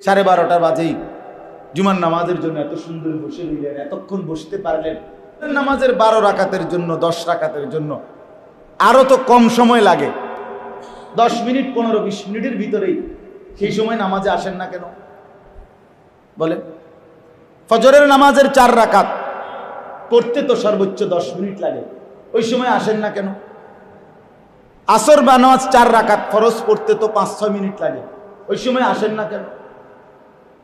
12:30 বাজেই জুমার নামাজের জন্য এত সুন্দর বসে রইলেন, এতক্ষণ বসতে পারলেন। নামাজের 12 রাকাতের জন্য, 10 রাকাতের জন্য আরো তো কম সময় লাগে, 10 মিনিট 15-20 মিনিটের ভিতরেই। সেই সময় নামাজে আসেন না কেন বলেন? ফজরের নামাজের 4 রাকাত পড়তে তো সর্বোচ্চ 10 মিনিট লাগে, ওই সময় আসেন না কেন? আসর বা নামাজ 4 রাকাত ফরজ পড়তে তো 5-6 মিনিট লাগে, ওই সময় আসেন না কেন?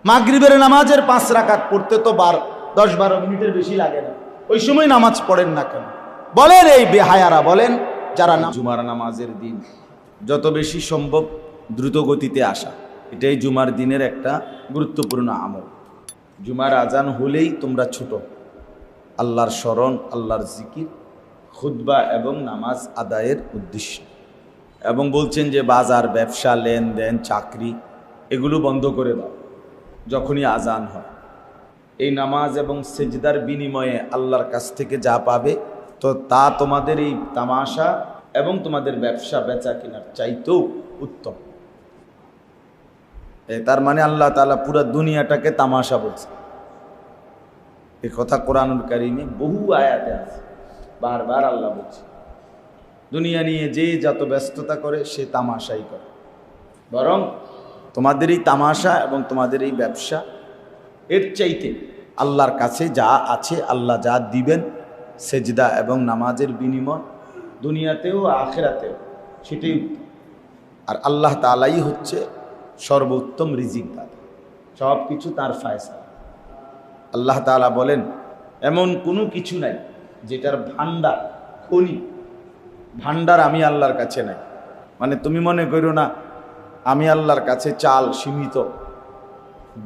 মাগরিবের নামাজের 5 রাকাত পড়তে তো 10-12 মিনিটের বেশি লাগে না, ওই সময় নামাজ পড়েন না কেন? বলেন এই বেহায়ারা, বলেন যারা জুমার নামাজের দিন যত বেশি সম্ভব দ্রুত গতিতে আসা, এটাই জুমার দিনের একটা গুরুত্বপূর্ণ আমল। জুমার আজান হলেই তোমরা ছুটো আল্লাহর স্মরণ, আল্লাহর জিকির, খুতবা এবং নামাজ আদায়ের উদ্দেশ্য। এবং বলছেন যে বাজার, ব্যবসা, লেনদেন, চাকরি এগুলো বন্ধ করে দাও যখনই আজান হয়। এই নামাজ এবং সেজদার বিনিময়ে আল্লাহর কাছ থেকে যা পাবে তো তা তোমাদের এই তামাশা এবং তোমাদের ব্যবসা বেচা কেনার চাইতেও উত্তম। তার মানে আল্লাহ তাআলা পুরো দুনিয়াটাকে তামাশা বলছে। এই কথা কোরআনুল কারীমে বহু আয়াতে আছে, বারবার আল্লাহ বলছে দুনিয়া নিয়ে যে যত ব্যস্ততা করে সে তামাশাই করে, বরং তোমাদের এই তামাশা এবং তোমাদের এই ব্যবসা এর চাইতে আল্লাহর কাছে যা আছে, আল্লাহ যা দিবেন সেজদা এবং নামাজের বিনিময় দুনিয়াতেও আখিরাতেও, সেটাই উত্তম। আর আল্লাহ তাআলাই হচ্ছে সর্বোত্তম রিজিক দাতা, সব কিছু তার ফায়সালা। আল্লাহ তাআলা বলেন এমন কোনো কিছু নাই যেটার ভান্ডার, খনি ভান্ডার আমি আল্লাহর কাছে নাই। মানে তুমি মনে করো না আমি আল্লাহর কাছে চাল সীমিত,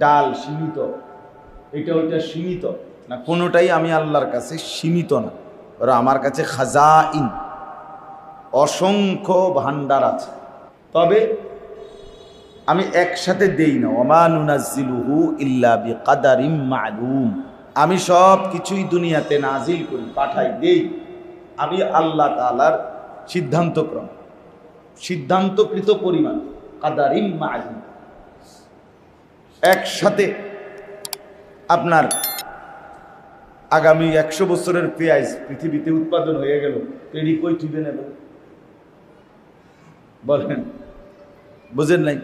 ডাল সীমিত, এটা ওইটা সীমিত না, কোনোটাই আমি আল্লাহর কাছে সীমিত না। আমার কাছে খাজাইন, অসংখ্য ভান্ডার আছে, তবে আমি একসাথে দেই না। ওমা নুনাজ্জিলুহু ইল্লা বিকাদারিম মা'লুম, আমি সব কিছুই দুনিয়াতে নাজিল করি, পাঠাই, দেই আমি আল্লাহ তাআলার সিদ্ধান্তক্রম, সিদ্ধান্তকৃত পরিমাণ, কাদারিম মা'লুম। একসাথে আপনার আগামী 100 বছরের পেঁয়াজ পৃথিবীতে উৎপাদন হয়ে গেল, এটি কই তুলে নেবে বলেন? বুঝেন নাই?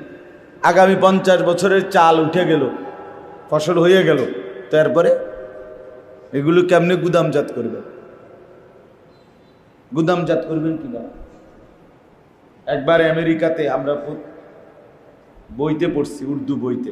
আগামী 50 বছরের চাল উঠে গেল, ফসল হয়ে গেল, তারপরে এগুলো কেমনে গুদামজাত করবেন? গুদামজাত করবেন কিভাবে? একবার আমেরিকাতে আমরা বইতে পড়ছি, উর্দু বইতে,